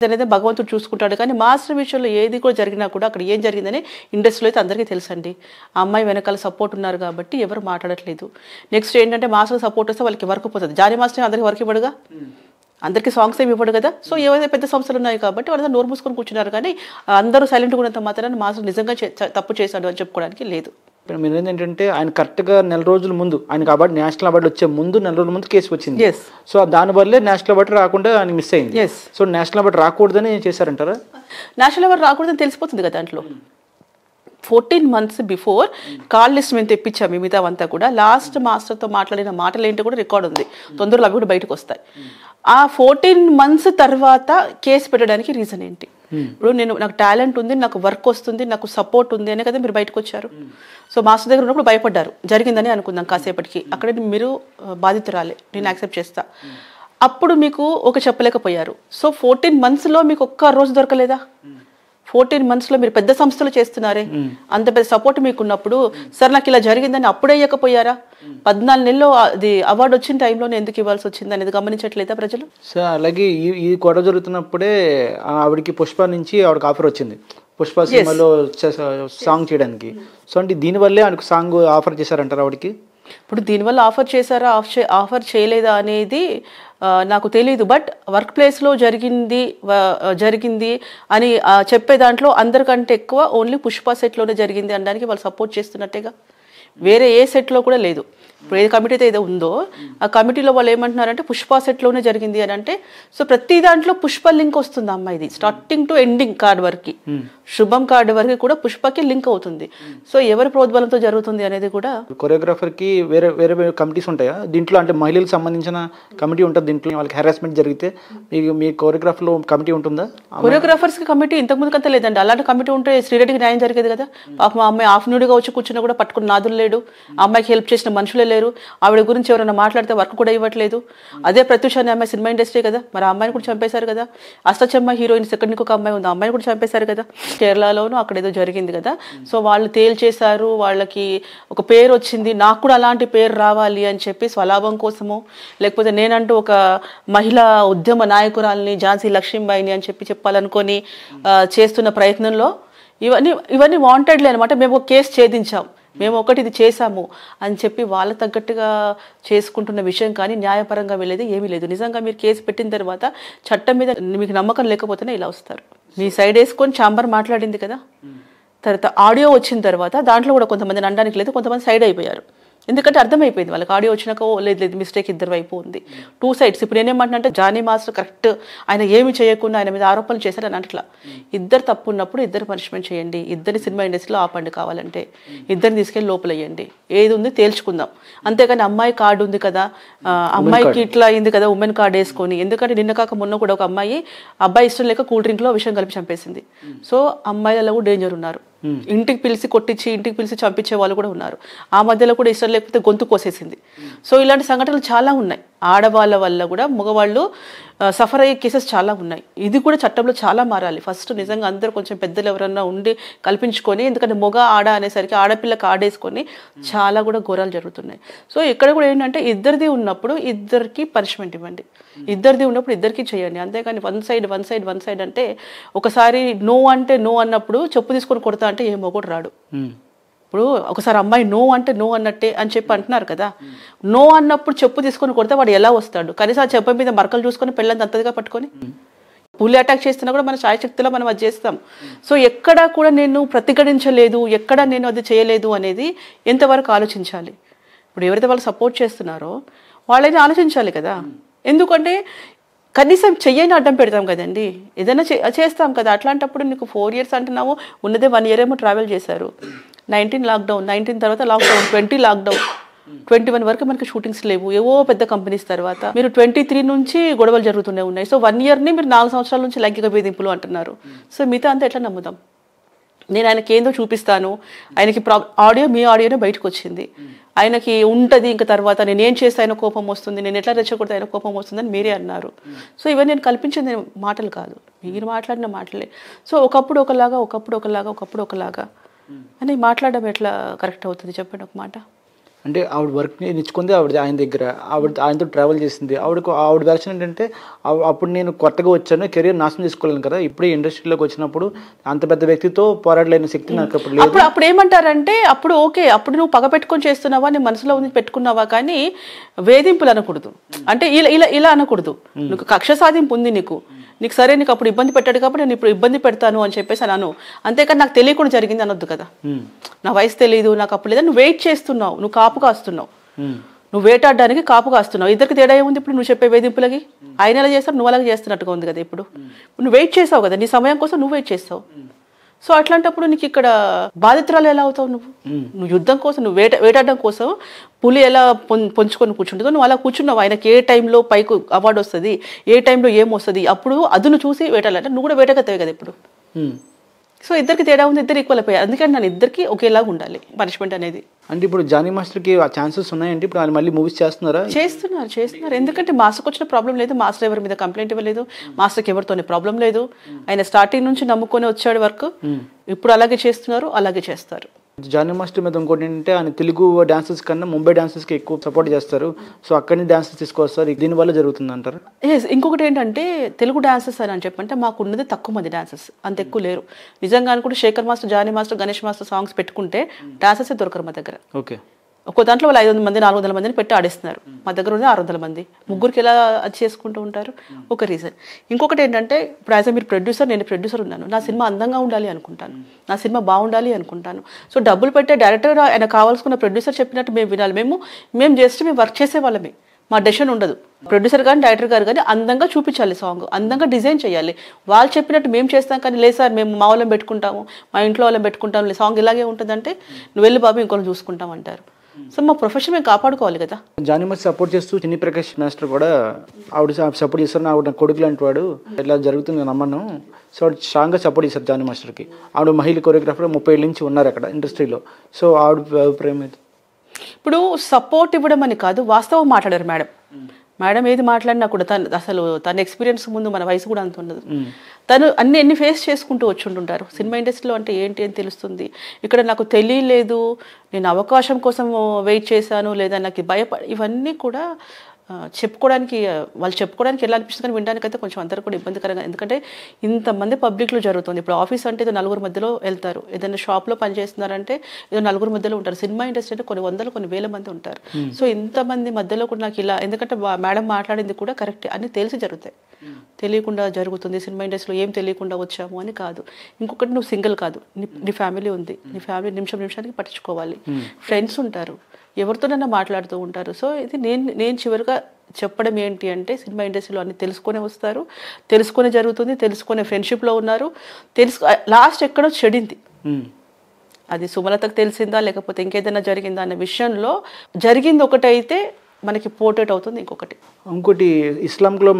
అనేది భగవంతుడు చూసుకుంటాడు. కానీ మాస్టర్ విషయంలో ఏది కూడా జరిగినా కూడా అక్కడ ఏం జరిగిందని ఇండస్ట్రీలో అయితే అందరికీ తెలుసండి. ఆ అమ్మాయి వెనకాల సపోర్ట్ ఉన్నారు కాబట్టి ఎవరు మాట్లాడట్లేదు. నెక్స్ట్ ఏంటంటే మాస్టర్ సపోర్ట్ వస్తే వాళ్ళకి వర్క్ పోతుంది. జానీ మాస్టర్ అందరికీ వర్క్ ఇవ్వడుగా, అందరికీ సాంగ్స్ ఏమి ఇవ్వడు కదా. సో ఏవైతే పెద్ద సంస్థలు ఉన్నాయి కాబట్టి వాళ్ళంతా నోరు మూసుకొని కూర్చున్నారు. కానీ అందరూ సైలెంట్గా ఉన్నంత మాత్రాన్ని మాస్టర్ నిజంగా తప్పు చేశాడు అని చెప్పుకోవడానికి లేదు. ఇప్పుడు మీరు ఏంటంటే ఆయన కరెక్ట్గా నెల రోజుల ముందు ఆయనకు అవార్డు, నేషనల్ అవార్డు వచ్చే ముందు నెల రోజుల ముందు కేసు వచ్చింది. సో దానివల్లే నేషనల్ అవార్డు రాకుండా ఆయన మిస్ అయింది. సో నేషనల్ అవార్డు రాకూడదని చేశారంటారా? నేషనల్ అవార్డు రాకూడదని తెలిసిపోతుంది కదా దాంట్లో. 14 months బిఫోర్ కాల్ లిస్ట్ మేము తెప్పించాము. మిగతా అంతా కూడా లాస్ట్ మాస్టర్తో మాట్లాడిన మాటలు ఏంటో కూడా రికార్డ్ ఉంది. తొందరలో అవి కూడా బయటకు వస్తాయి. ఆ 14 months తర్వాత కేసు పెట్టడానికి రీజన్ ఏంటి? ఇప్పుడు నాకు టాలెంట్ ఉంది, నాకు వర్క్ వస్తుంది, నాకు సపోర్ట్ ఉంది అనే కదా మీరు బయటకు వచ్చారు. సో మాస్టర్ దగ్గర ఉన్నప్పుడు భయపడ్డారు, జరిగిందని అనుకుందాం కాసేపటికి. అక్కడ మీరు బాధితురాలే, నేను యాక్సెప్ట్ చేస్తా. అప్పుడు మీకు ఒక చెప్పలేకపోయారు. సో 14 monthsలో మీకు ఒక్క రోజు దొరకలేదా? 14 monthsలో మీరు పెద్ద సంస్థలు చేస్తున్నారే, అంత పెద్ద సపోర్ట్ మీకు ఉన్నప్పుడు సార్ నాకు ఇలా జరిగిందని అప్పుడే ఇవ్వకపోయారా? 14 నెలల్లో అది అవార్డు వచ్చిన టైంలోనే ఎందుకు ఇవ్వాల్సి వచ్చింది అనేది గమనించట్లేదా ప్రజలు? సో అలాగే ఈ గొడవ జరుగుతున్నప్పుడే ఆవిడకి పుష్ప నుంచి ఆవిడకి ఆఫర్ వచ్చింది, పుష్ప సినిమాలో సాంగ్ చేయడానికి. సో అంటే దీనివల్లే ఆయనకు సాంగ్ ఆఫర్ చేశారంటారు ఆవిడకి. ఇప్పుడు దీనివల్ల ఆఫర్ చేశారా ఆఫర్ చేయలేదా అనేది నాకు తెలీదు. బట్ వర్క్ ప్లేస్లో జరిగింది అని చెప్పే దాంట్లో అందరికంటే ఎక్కువ ఓన్లీ పుష్ప సెట్లోనే జరిగింది అనడానికి వాళ్ళు సపోర్ట్ చేస్తున్నట్టేగా. వేరే ఏ సెట్లో కూడా లేదు. ఇప్పుడు ఏ కమిటీ అయితే ఏదో ఉందో ఆ కమిటీలో వాళ్ళు ఏమంటున్నారంటే పుష్ప సెట్లోనే జరిగింది అని అంటే, సో ప్రతి దాంట్లో పుష్ప లింక్ వస్తుంది అమ్మాయిది, స్టార్టింగ్ టు ఎండింగ్ కార్డ్ వరకు, శుభం కార్డు వరకు కూడా పుష్పకి లింక్ అవుతుంది. సో ఎవరి ప్రోద్బలంతో జరుగుతుంది అనేది కూడా. కొరియోగ్రాఫర్కి వేరే వేరే కమిటీస్ ఉంటాయా దీంట్లో? అంటే మహిళలకు సంబంధించిన కమిటీ ఉంటుంది దీంట్లో, వాళ్ళకి హెరాస్మెంట్ జరిగితే మీ కొరియోగ్రాఫర్లో కమిటీ ఉంటుందా? కొరియోగ్రాఫర్స్కి కమిటీ ఇంతకుముందు కంటే లేదండి. అలాంటి కమిటీ ఉంటే శ్రీరెడ్డికి న్యాయం జరిగేది కదా. పాపం మా అమ్మాయి హాఫ్ న్యూడ్గా వచ్చి కూర్చున్నా కూడా పట్టుకుని నాదులు లేడు, అమ్మాయికి హెల్ప్ చేసిన మనుషులే లేరు, ఆవిడ గురించి ఎవరైనా మాట్లాడితే వర్క్ కూడా ఇవ్వట్లేదు. అదే ప్రత్యూష అనే అమ్మాయి సినిమా ఇండస్ట్రీ కదా, మరి ఆ అమ్మాయిని కూడా చంపేశారు కదా. అష్టచమ్మ హీరోయిన్ సెకండ్కి ఒక అమ్మాయి ఉంది, ఆ అమ్మాయిని కూడా చంపేశారు కదా. కేరళలోనూ అక్కడ ఏదో జరిగింది కదా. సో వాళ్ళు తేల్చేశారు, వాళ్ళకి ఒక పేరు వచ్చింది, నాకు కూడా అలాంటి పేరు రావాలి అని చెప్పి స్వలాభం కోసమో లేకపోతే నేనంటూ ఒక మహిళా ఉద్యమ నాయకురాలని ఝాన్సీ లక్ష్మీబాయిని అని చెప్పాలనుకొని చేస్తున్న ప్రయత్నంలో ఇవన్నీ వాంటెడ్లే అనమాట. మేము ఒక కేసు ఛేదించాం, మేము ఒకటి ఇది చేశాము అని చెప్పి వాళ్ళ తగ్గట్టుగా చేసుకుంటున్న విషయం కానీ న్యాయపరంగా వెళ్ళేది ఏమీ లేదు. నిజంగా మీరు కేసు పెట్టిన తర్వాత చట్టం మీద మీకు నమ్మకం లేకపోతేనే ఇలా వస్తారు. మీ సైడ్ వేసుకొని ఛాంబర్ మాట్లాడింది కదా, తర్వాత ఆడియో వచ్చిన తర్వాత దాంట్లో కూడా కొంతమందిని అనడానికి లేదు, కొంతమంది సైడ్ అయిపోయారు. ఎందుకంటే అర్థమైపోయింది వాళ్ళకి ఆడియో వచ్చినాక లేదు మిస్టేక్ ఇద్దరు వైపు ఉంది, 2 sides. ఇప్పుడు నేనేమంటున్నా జానీ మాస్టర్ కరెక్ట్, ఆయన ఏమి చేయకుండా ఆయన మీద ఆరోపణలు చేశారని అట్లా. ఇద్దరు తప్పు ఉన్నప్పుడు ఇద్దరు పనిష్మెంట్ చేయండి, ఇద్దరిని సినిమా ఇండస్ట్రీలో ఆపండి, కావాలంటే ఇద్దరిని తీసుకెళ్ళి లోపల వేయండి, ఏది ఉంది తేల్చుకుందాం. అంతేగాని అమ్మాయి కార్డు ఉంది కదా, అమ్మాయికి ఇట్లా అయింది కదా ఉమెన్ కార్డు వేసుకొని. ఎందుకంటే నిన్న కాక మొన్న కూడా ఒక అబ్బాయి ఇష్టం లేక కూల్ డ్రింక్లో విషయం కలిపి చంపేసింది. సో అమ్మాయిలలో కూడా డేంజర్ ఉన్నారు, ఇంటికి పిలిచి కొట్టించి ఇంటికి పిలిచి చంపించే వాళ్ళు కూడా ఉన్నారు. ఆ మధ్యలో కూడా ఇష్టం లేకపోతే గొంతు కోసేసింది. సో ఇలాంటి సంఘటనలు చాలా ఉన్నాయి. ఆడవాళ్ళ వల్ల కూడా మగవాళ్ళు సఫర్ అయ్యే కేసెస్ చాలా ఉన్నాయి. ఇది కూడా చట్టంలో చాలా మారాలి. ఫస్ట్ నిజంగా అందరూ కొంచెం పెద్దలు ఎవరన్నా ఉండి కల్పించుకొని, ఎందుకంటే మగ ఆడ అనేసరికి ఆడపిల్లకి ఆడేసుకొని చాలా కూడా ఘోరాలు జరుగుతున్నాయి. సో ఇక్కడ కూడా ఏంటంటే ఇద్దరిది ఉన్నప్పుడు ఇద్దరికి పనిష్మెంట్ ఇవ్వండి, ఇద్దరిది ఉన్నప్పుడు ఇద్దరికి చేయండి. అంతేగాని వన్ సైడ్ అంటే ఒకసారి నో అంటే నో అన్నప్పుడు చెప్పు తీసుకొని కొడతా అంటే ఏ మొగోడు రాడు. ఇప్పుడు ఒకసారి అమ్మాయి నో అంటే నో అన్నట్టే అని చెప్పి అంటున్నారు కదా, నో అన్నప్పుడు చెప్పు తీసుకొని కొడితే వాడు ఎలా వస్తాడు? కనీసం ఆ చెప్ప మీద మరకలు చూసుకొని పెళ్ళంత అంతదిగా పట్టుకొని పులి అటాక్ చేస్తున్నా కూడా మన శాయశక్తిలో మనం అది చేస్తాం. సో ఎక్కడా కూడా నేను ప్రతిఘటించలేదు, ఎక్కడా నేను అది చేయలేదు అనేది ఎంతవరకు ఆలోచించాలి? ఇప్పుడు ఎవరైతే వాళ్ళు సపోర్ట్ చేస్తున్నారో వాళ్ళైనా ఆలోచించాలి కదా. ఎందుకంటే కనీసం చెయ్యని అడ్డం పెడతాం కదండి, ఏదైనా చేస్తాం కదా. అట్లాంటప్పుడు నీకు 4 years అంటున్నావు, ఉన్నదే 1 year ఏమో ట్రావెల్ చేశారు. 19 లాక్డౌన్, 19 తర్వాత లాక్డౌన్, 20 లాక్డౌన్, 21 వరకు మనకి షూటింగ్స్ లేవు, ఏవో పెద్ద కంపెనీస్. తర్వాత మీరు 23 నుంచి గొడవలు జరుగుతూనే ఉన్నాయి. సో 1 yearని మీరు 4 సంవత్సరాల నుంచి లైంగిక వేధింపులు అంటున్నారు. సో మిగతా అంతా ఎట్లా నమ్ముదాం? నేను ఆయనకి ఏందో చూపిస్తాను, ఆయనకి ఆడియో మీ ఆడియోనే బయటకు వచ్చింది, ఆయనకి ఉంటుంది. ఇంకా తర్వాత నేను ఏం చేస్తే ఆయన కోపం వస్తుంది, నేను ఎట్లా రెచ్చగొడితే ఆయన కోపం వస్తుందని మీరే అన్నారు. సో ఇవన్నీ నేను కల్పించింది మాటలు కాదు, మీరు మాట్లాడిన మాటలే. సో ఒకప్పుడు ఒకలాగా అని మాట్లాడడం ఎట్లా కరెక్ట్ అవుతుంది చెప్పండి ఒక మాట. అంటే ఆవిడ వర్క్ నేర్చుకుంది ఆయన దగ్గర, ఆయనతో ట్రావెల్ చేసింది. ఆవిడ వెర్షన్ ఏంటంటే అప్పుడు నేను కొత్తగా వచ్చాను, కెరీర్ నాశనం చేసుకోలేను కదా, ఇప్పుడే ఇండస్ట్రీలోకి వచ్చినప్పుడు అంత పెద్ద వ్యక్తితో పోరాడలేని శక్తి నాకు అప్పుడు లేదు. అప్పుడు ఏమంటారంటే అప్పుడు ఓకే, అప్పుడు నువ్వు పగ పెట్టుకొని చేస్తున్నావా, నీ మనసులో ఉంది పెట్టుకున్నావా, కానీ వేధింపులు అనకూడదు. అంటే ఇలా అనకూడదు. నీకు కక్ష సాధింపు ఉంది, నీకు సరే నీకు అప్పుడు ఇబ్బంది పెట్టాడు కాబట్టి నేను ఇప్పుడు ఇబ్బంది పెడతాను అని చెప్పేసి అన్నాను. అంతేకాని నాకు తెలియకుండా జరిగింది అనొద్దు కదా. నా వయసు తెలియదు, నాకు అప్పుడు లేదా, నువ్వు వెయిట్ చేస్తున్నావు, నువ్వు కాపు కాస్తున్నావు, నువ్వు వేటాడడానికి కాపు కాస్తున్నావు. ఇద్దరికి తేడా ఏముంది ఇప్పుడు నువ్వు చెప్పే వేధింపులకి? ఆయన ఎలా చేస్తావు, నువ్వు అలాగే చేస్తున్నట్టుగా ఉంది కదా. ఇప్పుడు నువ్వు వెయిట్ చేసావు కదా, నీ సమయం కోసం నువ్వు వెయిట్ చేస్తావు. సో అట్లాంటప్పుడు నీకు ఇక్కడ బాధితురాలు ఎలా అవుతావు? నువ్వు యుద్ధం కోసం, నువ్వు వేటాడడం కోసం పులి ఎలా పొంచుకొని కూర్చుంటుందో నువ్వు అలా కూర్చున్నావు. ఆయనకి ఏ టైంలో పైకి అవార్డు వస్తుంది, ఏ టైంలో ఏమొస్తుంది, అప్పుడు అదును చూసి వేటాలంటే నువ్వు కూడా వేటగతావు కదా ఇప్పుడు. సో ఇద్దరికి తేడా ఉంది, ఇద్దరు ఈక్వల్ అయిపోయారు. అందుకని నన్ను ఇద్దరికి ఒకేలాగా ఉండాలి పనిష్మెంట్ అనేది. అంటే ఇప్పుడు జానీ మాస్టర్కి ఆ ఛాన్సెస్ ఉన్నాయండి, ఇప్పుడు ఆయన మళ్ళీ మూవీస్ చేస్తున్నారు. ఎందుకంటే మాస్టర్కి వచ్చిన ప్రాబ్లం లేదు, మాస్టర్ ఎవరి మీద కంప్లైంట్ ఇవ్వలేదు, మాస్టర్కి ఎవరితోనే ప్రాబ్లం లేదు. ఆయన స్టార్టింగ్ నుంచి నమ్ముకొని వచ్చాడు వర్క్, ఇప్పుడు అలాగే చేస్తున్నారు, అలాగే చేస్తారు. జానీ మాస్టర్ మీద ఇంకోటి ఏంటంటే ఆయన తెలుగు డాన్సర్స్ కన్నా ముంబై డాన్సర్స్కి ఎక్కువ సపోర్ట్ చేస్తారు. సో అక్కడి నుంచి డాన్సర్స్ తీసుకొస్తారు, దీనివల్ల జరుగుతుంది అంటారు. ఇంకొకటి ఏంటంటే తెలుగు డాన్సర్స్ అని చెప్పంటే మాకు ఉన్నది తక్కువ మంది డాన్సర్స్, అంత ఎక్కువ లేరు. నిజంగా అనుకుంటే Sekhar master, Johnny master, Ganesh master songs పెట్టుకుంటే డాన్సర్సే దొరకరు మా దగ్గర. ఓకే, ఒక్కో దాంట్లో వాళ్ళు 500 మంది 400 మందిని పెట్టి ఆడిస్తున్నారు. మా దగ్గర ఉంది 600 మంది. ముగ్గురికి ఎలా అది చేసుకుంటూ ఉంటారు? ఒక రీజన్. ఇంకొకటి ఏంటంటే ఇప్పుడు యాజ్ మీరు ప్రొడ్యూసర్, నేను ప్రొడ్యూసర్ ఉన్నాను, నా సినిమా అందంగా ఉండాలి అనుకుంటాను, నా సినిమా బాగుండాలి అనుకుంటాను. సో డబ్బులు పెట్టే డైరెక్టర్ ఆయన కావాల్సుకున్న ప్రొడ్యూసర్ చెప్పినట్టు మేము వినాలి. మేము జస్ట్ మేము వర్క్ చేసే వాళ్ళమే, మా డెసిషన్ ఉండదు. ప్రొడ్యూసర్ కానీ డైరెక్టర్ గారు కానీ అందంగా చూపించాలి, సాంగ్ అందంగా డిజైన్ చేయాలి. వాళ్ళు చెప్పినట్టు మేము చేస్తాం, కానీ లేదు సార్ మేము మా వాళ్ళని పెట్టుకుంటాము, మా ఇంట్లో వాళ్ళని పెట్టుకుంటాము, సాంగ్ ఇలాగే ఉంటుందంటే నువ్వు వెళ్ళి బాబు ఇంకొకరు చూసుకుంటాం అంటారు. సో మా ప్రొఫెషన్ మేము కాపాడుకోవాలి కదా. జానీ మాస్టర్ సపోర్ట్ చేస్తూ చిన్ని ప్రకాష్ మాస్టర్ కూడా ఆవిడ సపోర్ట్ చేస్తారు. ఆవిడ కొడుకు లాంటి వాడు, ఇలా జరుగుతుంది నమ్మను. సో స్ట్రాంగ్గా సపోర్ట్ చేస్తారు జానీ మాస్టర్కి. ఆవిడ మహిళ కొరియోగ్రాఫర్ 30 ఏళ్ళ నుంచి ఉన్నారు అక్కడ ఇండస్ట్రీలో. సో ఆవిడ అభిప్రాయం ఏంటి? ఇప్పుడు సపోర్ట్ ఇవ్వడం అని కాదు, వాస్తవం మాట్లాడారు మేడం ఏది మాట్లాడినా కూడా తన ఎక్స్పీరియన్స్ ముందు మన వయసు కూడా అంత ఉండదు. తను ఎన్ని ఫేస్ చేసుకుంటూ వచ్చుంటుంటారు. సినిమా ఇండస్ట్రీలో అంటే ఏంటి అని తెలుస్తుంది. ఇక్కడ నాకు తెలియలేదు, నేను అవకాశం కోసం వెయిట్ చేశాను, లేదా నాకు ఇవన్నీ కూడా చెప్పుకోవడానికి ఎలా అనిపిస్తుంది, కానీ వినడానికి అయితే కొంచెం అందరూ కూడా ఇబ్బందికరంగా. ఎందుకంటే ఇంతమంది పబ్లిక్లో జరుగుతుంది. ఇప్పుడు ఆఫీస్ అంటే ఏదో 4 మధ్యలో వెళ్తారు, ఏదైనా షాప్లో పనిచేస్తున్నారంటే ఏదో 4 మధ్యలో ఉంటారు. సినిమా ఇండస్ట్రీ అంటే కొన్ని వందలు కొన్ని వేల మంది ఉంటారు. సో ఇంతమంది మధ్యలో కూడా నాకు ఇలా, ఎందుకంటే మేడం మాట్లాడింది కూడా కరెక్ట్ అని తెలిసి జరుగుతాయి, తెలియకుండా జరుగుతుంది. సినిమా ఇండస్ట్రీలో ఏం తెలియకుండా వచ్చాము అని కాదు. ఇంకొకటి, నువ్వు సింగిల్ కాదు, నీ ఫ్యామిలీ ఉంది, నీ ఫ్యామిలీ నిమిషానికి పట్టించుకోవాలి, ఫ్రెండ్స్ ఉంటారు, ఎవరితోనైనా మాట్లాడుతూ ఉంటారు. సో ఇది నేను చివరిగా చెప్పడం ఏంటి అంటే, సినిమా ఇండస్ట్రీలో అన్ని తెలుసుకునే వస్తారు, తెలుసుకునే జరుగుతుంది, తెలుసుకునే ఫ్రెండ్షిప్లో ఉన్నారు. లాస్ట్ ఎక్కడో చెడింది, అది సుమలతకు తెలిసిందా లేకపోతే ఇంకేదైనా జరిగిందా అనే విషయంలో జరిగింది ఒకటైతే మనకి పోర్ట్రేట్ అవుతుంది. ఇంకొకటి ఇస్లాంలో